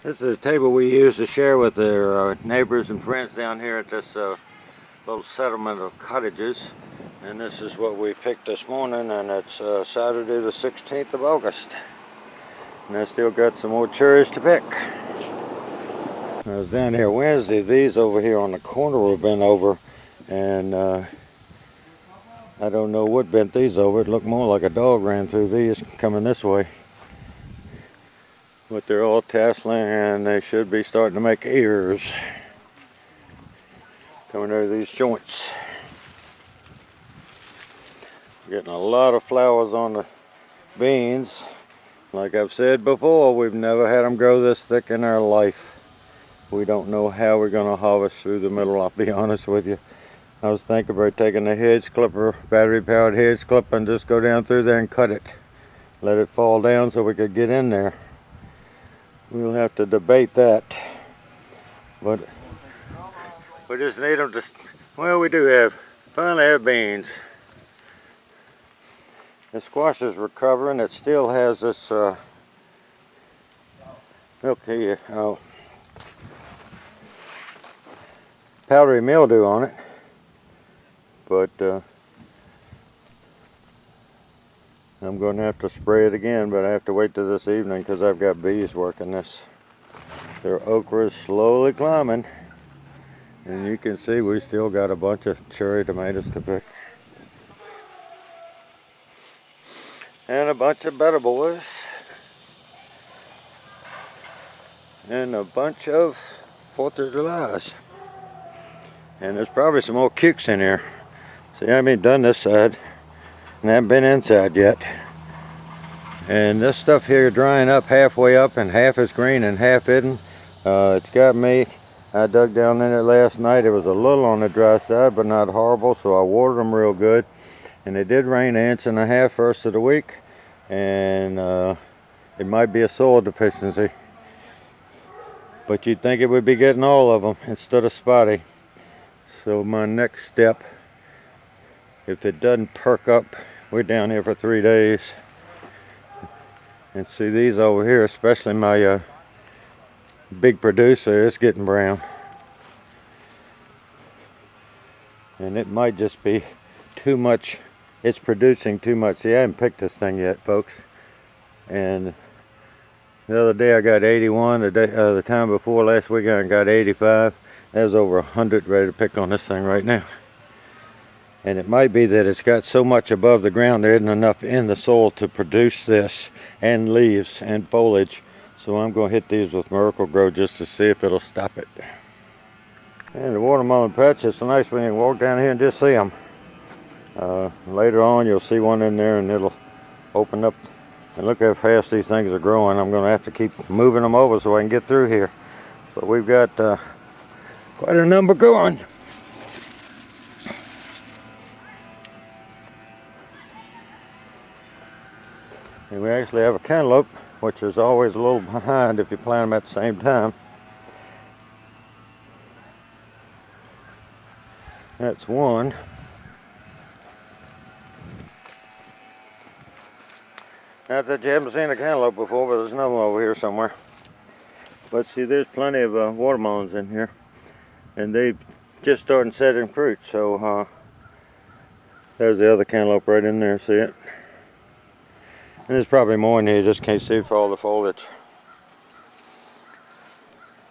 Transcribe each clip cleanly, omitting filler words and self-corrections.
This is a table we use to share with our neighbors and friends down here at this little settlement of cottages. And this is what we picked this morning, and it's Saturday the 16th of August. And I still got some more cherries to pick. I was down here Wednesday. These over here on the corner were bent over, and I don't know what bent these over. It looked more like a dog ran through these coming this way. But they're all tasseling, and they should be starting to make ears coming out of these joints. Getting a lot of flowers on the beans. Like I've said before, we've never had them grow this thick in our life. We don't know how we're going to harvest through the middle, I'll be honest with you. I was thinking about taking the hedge clipper, battery powered hedge clipper, and just go down through there and cut it. Let it fall down so we could get in there. We'll have to debate that. But we just need them to, well, we do finally have beans. The squash is recovering. It still has this powdery mildew on it, but I'm going to have to spray it again, but I have to wait till this evening because I've got bees working this. Their okra is slowly climbing, and you can see we still got a bunch of cherry tomatoes to pick. And a bunch of better boys. And a bunch of 4th of Julys. And there's probably some more cukes in here. See, I haven't done this side, and I haven't been inside yet. And this stuff here drying up halfway up, and half is green and half hidden. It's got me. I dug down in it last night. It was a little on the dry side, but not horrible, so I watered them real good. And it did rain 1.5 inches first of the week, and it might be a soil deficiency. But you'd think it would be getting all of them instead of spotty. So my next step, if it doesn't perk up, we're down here for 3 days. And see these over here, especially my big producer, is getting brown. And it might just be too much. It's producing too much. See, I haven't picked this thing yet, folks. And the other day I got 81. The time before last week I got 85. There's over 100 ready to pick on this thing right now. And it might be that it's got so much above the ground there isn't enough in the soil to produce this, and leaves and foliage. So I'm going to hit these with Miracle Grow just to see if it'll stop it. And the watermelon patch, it's nice when you can walk down here and just see them. Later on you'll see one in there and it'll open up. And look how fast these things are growing. I'm going to have to keep moving them over so I can get through here. But we've got quite a number going. And we actually have a cantaloupe, which is always a little behind if you plant them at the same time. That's one. Not that you haven't seen a cantaloupe before, but there's another one over here somewhere. But see, there's plenty of watermelons in here, and they've just started setting fruit. So there's the other cantaloupe right in there. See it? And there's probably more in here. You just can't see for all the foliage.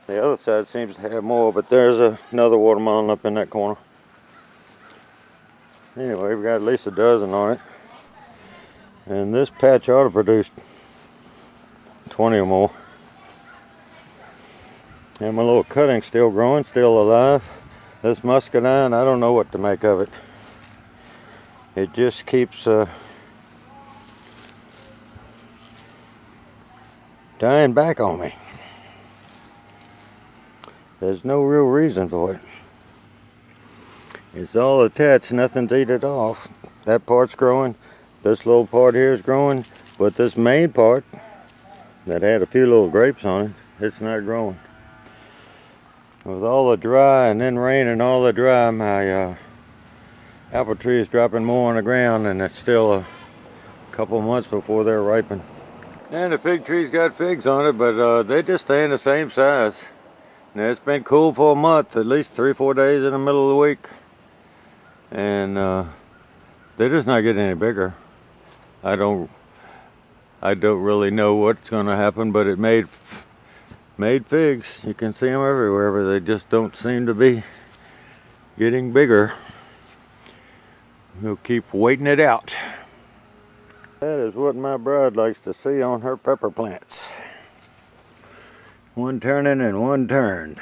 The other side seems to have more, but there's another watermelon up in that corner. Anyway, we've got at least a dozen on it. And this patch ought to produce 20 or more. And my little cutting's still growing, still alive. This muscadine, I don't know what to make of it. It just keeps dying back on me. There's no real reason for it. It's all attached, nothing's eaten off. That part's growing. This little part here is growing, but this main part that had a few little grapes on it, it's not growing. With all the dry and then rain and all the dry, my apple tree is dropping more on the ground, and it's still a couple months before they're ripened. And the fig tree's got figs on it, but they just stay in the same size. Now it's been cool for a month, at least 3-4 days in the middle of the week. And they're just not getting any bigger. I don't really know what's going to happen, but it made figs. You can see them everywhere, but they just don't seem to be getting bigger. We'll keep waiting it out. That is what my bride likes to see on her pepper plants. One turning and one turned.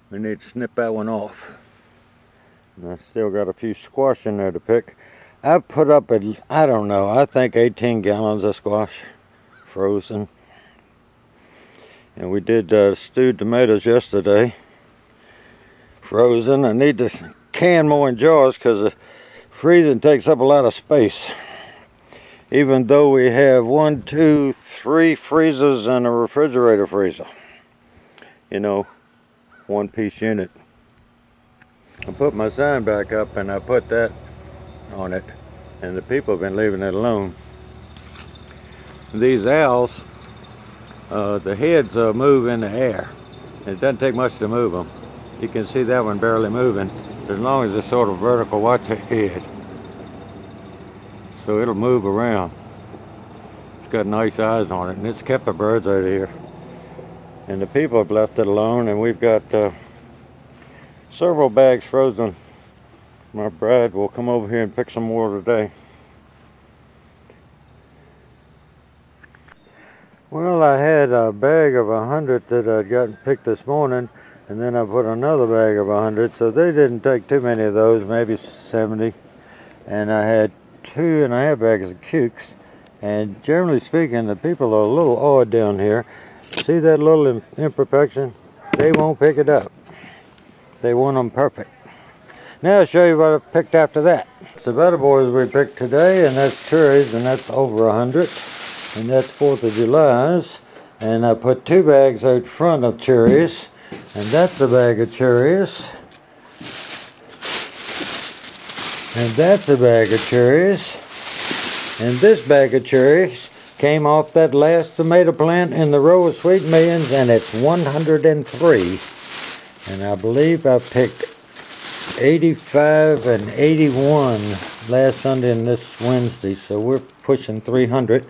We need to snip that one off. And I still got a few squash in there to pick. I put up, I don't know, I think 18 gallons of squash, frozen. And we did stewed tomatoes yesterday, frozen. I need to can more in jars because the freezing takes up a lot of space. Even though we have 1, 2, 3 freezers and a refrigerator freezer. You know, one-piece unit. I put my sign back up and I put that on it, and the people have been leaving it alone. These owls, the heads move in the air. It doesn't take much to move them. You can see that one barely moving, as long as it's sort of vertical. Watch the head. So it'll move around. It's got nice eyes on it, and it's kept the birds out of here. And the people have left it alone, and we've got several bags frozen. My bride will come over here and pick some more today. Well, I had a bag of 100 that I'd gotten picked this morning, and then I put another bag of 100, so they didn't take too many of those, maybe 70. And I had 2.5 bags of cukes, and generally speaking, the people are a little odd down here. See that little imperfection? They won't pick it up. They want them perfect. Now I'll show you what I picked after that. It's the better boys we picked today, and that's cherries, and that's over 100. And that's 4th of July's. And I put 2 bags out front of cherries, and that's a bag of cherries. And that's a bag of cherries. And this bag of cherries came off that last tomato plant in the row of Sweet Millions, and it's 103. And I believe I picked 85 and 81 last Sunday and this Wednesday, so we're pushing 300.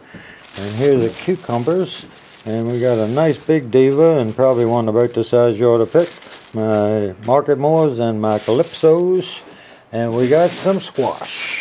And here's the cucumbers, and we got a nice big diva, and probably one about the size you ought to pick. My Market Moors and my Calypsos, and we got some squash.